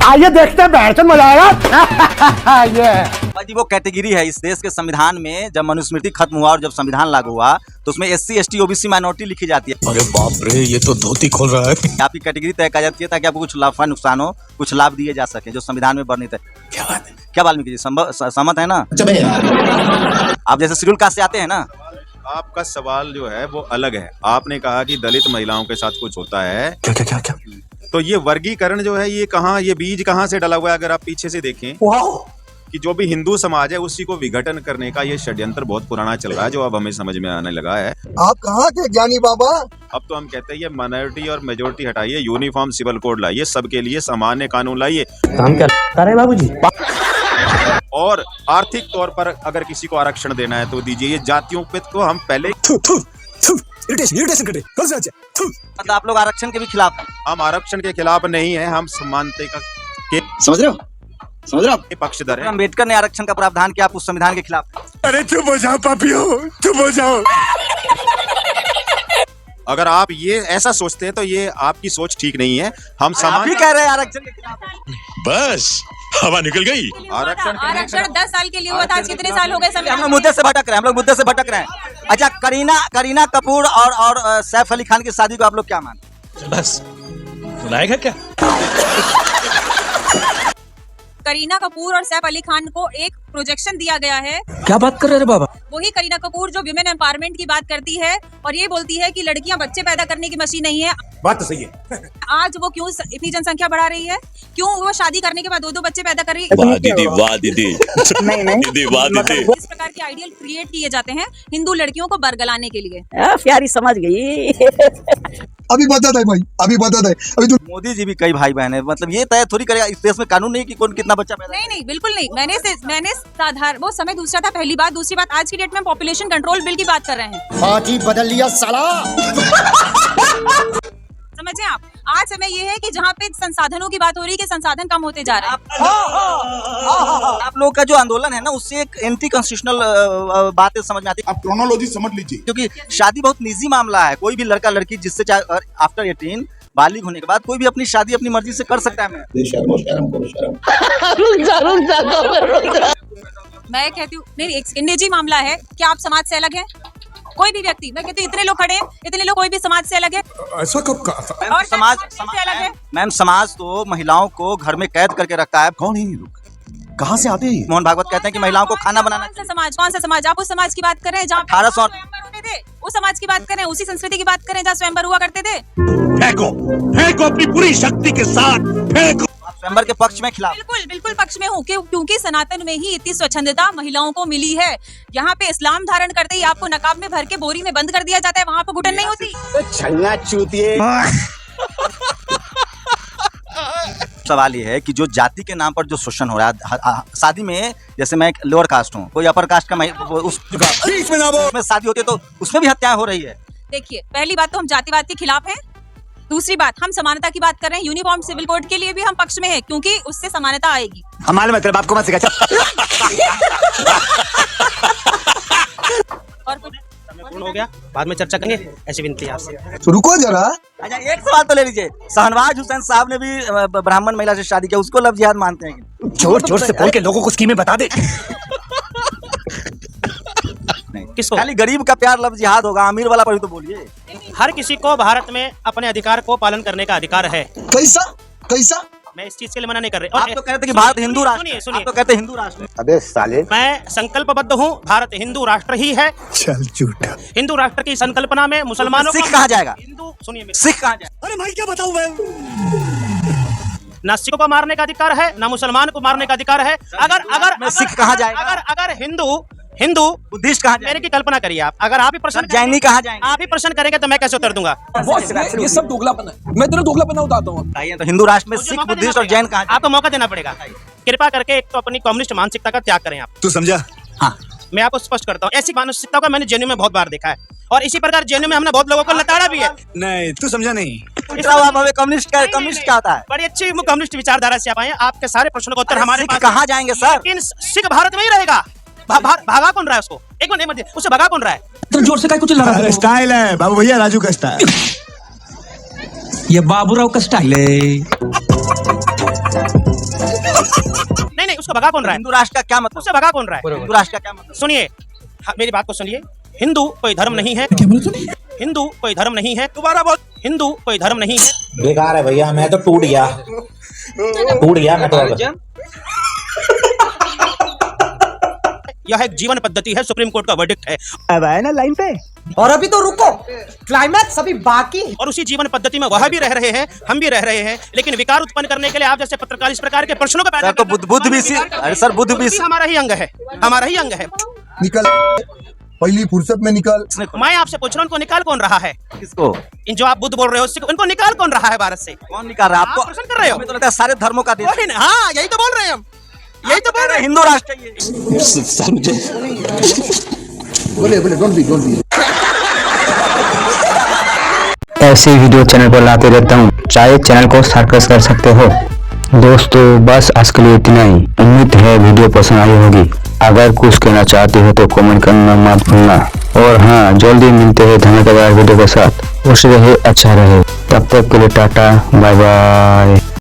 आइए देखते हैं, बैठ मजा आएगा। ये जी वो कैटेगरी है इस देश के संविधान में, जब मनुस्मृति खत्म हुआ और जब संविधान लागू हुआ तो उसमें SC ST OBC माइनॉरिटी लिखी जाती है। अरे बाप रे, ये तो धोती खोल रहा है। आपकी कैटेगरी तय की जाती है ताकि आपको कुछ लाभ नुकसान हो, कुछ लाभ दिए जा सके जो संविधान में वर्णित है। क्या बात है, क्या वाल्मीकि जी सहमत है ना? आप जैसे शेड्यूल कास्ट से आते हैं ना। आपका सवाल जो है वो अलग है। आपने कहा कि दलित महिलाओं के साथ कुछ होता है। क्या क्या क्या क्या? तो ये वर्गीकरण जो है ये कहाँ, ये बीज कहाँ से डला हुआ है? अगर आप पीछे से देखें कि जो भी हिंदू समाज है उसी को विघटन करने का ये षड्यंत्र बहुत पुराना चल रहा है, जो अब हमें समझ में आने लगा है। आप कहाँ के ज्ञानी बाबा? अब तो हम कहते हैं ये माइनॉरिटी और मेजोरिटी हटाइए, यूनिफॉर्म सिविल कोड लाइए, सबके लिए सामान्य कानून लाइए। काम क्या कर रहे बाबूजी? और आर्थिक तौर पर अगर किसी को आरक्षण देना है तो दीजिए। ये जातियों पे तो हम पहले मतलब आप लोग आरक्षण के भी खिलाफ हैं? हम आरक्षण के खिलाफ नहीं है, हम समानता के समझ रहे हो पक्षधर हैं। अम्बेडकर ने आरक्षण का प्रावधान किया, आप उस संविधान के खिलाफ हैं? अरे चुप हो जाओ पापियो, चुप हो जाओ। अगर आप ये ऐसा सोचते हैं तो ये आपकी सोच ठीक नहीं है। हम आप भी कह रहे हैं आरक्षण के खिलाफ। बस हवा निकल गई। आरक्षण 10 साल के लिए हुआ था, आज कितने साल हो गए? हम लोग मुद्दे से भटक रहे हैं। अच्छा, करीना कपूर और सैफ अली खान की शादी को आप लोग क्या मानते हैं? बस सुनाएगा क्या? करीना कपूर और सैफ अली खान को एक प्रोजेक्शन दिया गया है। क्या बात कर रहे हैं बाबा? वही करीना कपूर जो विमेन एम्पावरमेंट की बात करती है और ये बोलती है कि लड़कियां बच्चे पैदा करने की मशीन नहीं है। बात तो सही है। आज वो क्यों इतनी जनसंख्या बढ़ा रही है? क्यों वो शादी करने के बाद 2-2 बच्चे पैदा कर रही है? वाह दीदी, वाह दीदी, दीदी वाह दीदी। इस प्रकार के आइडियल क्रिएट किए जाते हैं हिंदू लड़कियों को बरगलाने के लिए। प्यारी समझ गई। अभी बता दे भाई, अभी बता दे। अभी तो मोदी जी भी कई भाई बहन है, मतलब ये तय थोड़ी करेगा। इस देश में कानून नहीं कि कौन कितना बच्चा पैदा। नहीं, बिल्कुल नहीं। मैंने साधारण, वो समय दूसरा था, पहली बात। दूसरी बात, आज की डेट में पॉपुलेशन कंट्रोल बिल की बात कर रहे हैं। पार्टी बदल लिया साला। समझे आप? आज समय ये है कि जहाँ पे संसाधनों की बात हो रही है कि संसाधन कम होते जा रहे हैं। आप लोग का जो आंदोलन है ना, उससे एक एंटी कॉन्स्टिट्यूशनल बातें समझ में आती है। आप क्रोनोलॉजी समझ लीजिए, क्योंकि शादी बहुत निजी मामला है। कोई भी लड़का लड़की जिससे आफ्टर 18 बालिग होने के बाद कोई भी अपनी शादी अपनी मर्जी से कर सकता है। मैं कहती हूँ नहीं, एक निजी मामला है। क्या आप समाज से अलग हैं? कोई भी व्यक्ति, मैं कहती हूँ इतने लोग खड़े हैं, इतने लोग, कोई भी समाज से अलग है? ऐसा कब कहा? और समाज से अलग है? मैम, समाज तो महिलाओं को घर में कैद करके रखता है। कौन है ये लोग? कहाँ से आते हैं? मोहन भागवत कहते हैं कि महिलाओं को खाना बनाना। कौन सा समाज? आप उस समाज की बात कर रहे हैं जहाँ 1800 स्वयंवर होते थे? उस समाज की बात करें, उसी संस्कृति की बात करें जहाँ स्वयंवर हुआ करते थे। फेंको अपनी पूरी शक्ति के साथ फेंको। आप स्वयंवर के पक्ष में खिलाफ? बिल्कुल पक्ष में हूँ, क्योंकि सनातन में ही इतनी स्वच्छंदता महिलाओं को मिली है। यहाँ पे इस्लाम धारण करते ही आपको नकाब में भर के बोरी में बंद कर दिया जाता है, वहाँ पे घुटन नहीं होती। सवाल ये है कि जो जाति के नाम पर जो शोषण हो रहा है शादी में, जैसे मैं एक लोअर कास्ट हूँ, कोई अपर कास्ट का उसमें शादी होती है तो उसमें भी हत्याएं हो रही है। देखिए, पहली बात तो हम जातिवाद के खिलाफ हैं। दूसरी बात, हम समानता की बात कर रहे हैं। यूनिफॉर्म सिविल कोड के लिए भी हम पक्ष में हैं, क्योंकि उससे समानता आएगी। हमारे मतलब आपको मत सिखा। और कुछ हो गया, बाद में चर्चा करेंगे, ऐसी विनती है आपसे। तो रुको जरा। अच्छा, एक सवाल तो ले लीजिए। शहनवाज हुसैन साहब ने भी ब्राह्मण महिला से शादी किया, उसको लव जिहाद मानते हैं? जोर जोर से बोल के लोगों को स्कीमें बता दे। किसको? खाली गरीब का प्यार लव जिहाद होगा, अमीर वाला पर भी तो बोलिए। हर किसी को भारत में अपने अधिकार को पालन करने का अधिकार है। कैसा? मैं इस चीज के लिए मना नहीं कर रही। आप तो कहते कि भारत हिंदू राष्ट्र है। सुनिए, आप तो कहते हिंदू राष्ट्र। अबे साले, मैं संकल्पबद्ध हूँ, भारत हिंदू राष्ट्र ही है। चल झूठा। हिंदू राष्ट्र की संकल्पना में मुसलमानों सिख कहाँ जाएगा? हिंदू, सुनिए, सिख कहाँ जाएगा? अरे भाई क्या बताऊं मैं? न सिखों को मारने का अधिकार है, न मुसलमान को मारने का अधिकार है। अगर सिख कहाँ जाएगा? अगर हिंदू बुद्धिस्ट कहाँ मेरे की कल्पना करिए आप। अगर आप ही प्रश्न जैनी कहाँ जाएंगे? आप ही प्रश्न करेंगे तो मैं कैसे उत्तर दूंगा? ये सब दोगलापन है। मैं तेरा दोगलापन बताता हूँ। तो हिंदू राष्ट्र में सिख, बुद्धिस्ट और जैन कहाँ? आपको मौका देना पड़ेगा। कृपा करके एक तो अपनी कम्युनिस्ट मानसिकता का त्याग करें आप। तू समझा? हाँ, मैं आपको स्पष्ट करता हूँ, ऐसी मानसिकता को मैंने जेएनयू में बहुत बार देखा है, और इसी प्रकार जेएनयू में हमने बहुत लोगों को लताड़ा भी है। नहीं, तू समझा नहीं। कम्युनिस्ट क्या होता है? बड़ी अच्छी कम्युनिस्ट विचारधारा से आप आए हैं। आपके सारे प्रश्नों का उत्तर हमारे पास कहाँ जाएंगे सर? लेकिन सिख भारत में ही रहेगा। भागा कौन रहा है उसको? एक मिनट, उससे भगा कौन रहा है? तो जोर से काय कुछ लगा रहा है? स्टाइल है बाबू भैया, राजू का स्टाइल। ये बाबूराव का स्टाइल है। उसको भगा कौन रहा है? हिंदू राष्ट्र का क्या मतलब? उससे भगा कौन रहा है? हिंदू राष्ट्र का क्या मतलब? सुनिए, हाँ, मेरी बात को सुनिए। हिंदू कोई धर्म नहीं है। हिंदू कोई धर्म नहीं है। दोबारा बोल। हिंदू कोई धर्म नहीं है। बेकार है भैया, मैं तो टूट गया मैं तो। यह एक जीवन पद्धति है, सुप्रीम कोर्ट का वर्डिक्ट है। अब आए ना लाइन पे। और अभी तो रुको, क्लाइमैक्स अभी बाकी। और उसी जीवन पद्धति में वह भी रह रहे हैं, हम भी रह रहे हैं, लेकिन विकार उत्पन्न करने के लिए आप जैसे पत्रकार इस प्रकार के प्रश्नों को पैदा तो बुद्ध भी सी, अरे सर बुद्ध भी हमारा ही अंग है, हमारा ही अंग है। निकल पहली फुर्सत में निकल। मैं आपसे पूछ रहा हूँ, उनको निकाल कौन रहा है? किसको? इन जो आप बुद्ध बोल रहे हो, उनको निकाल कौन रहा है भारत से? कौन निकाल रहा है आपको? प्रश्न कर रहे हो? हमें तो लगता है सारे धर्मों का देश। हाँ, यही तो बोल रहे हैं हम, यही तो बोल रहे हैं। हिंदू राष्ट्र है ये। बोले डोंट बी ऐसे वीडियो चैनल पर लाते रहता हूँ, चाहे चैनल को सब्सक्राइब कर सकते हो। दोस्तों बस आज के लिए इतना ही। उम्मीद है वीडियो पसंद आई होगी। अगर कुछ कहना चाहते हो तो कमेंट करना मत भूलना। और हाँ, जल्दी मिलते हैं धमाकेदार वीडियो के साथ। खुश रहे, अच्छा रहे। तब तक के लिए टाटा, बाय बाय।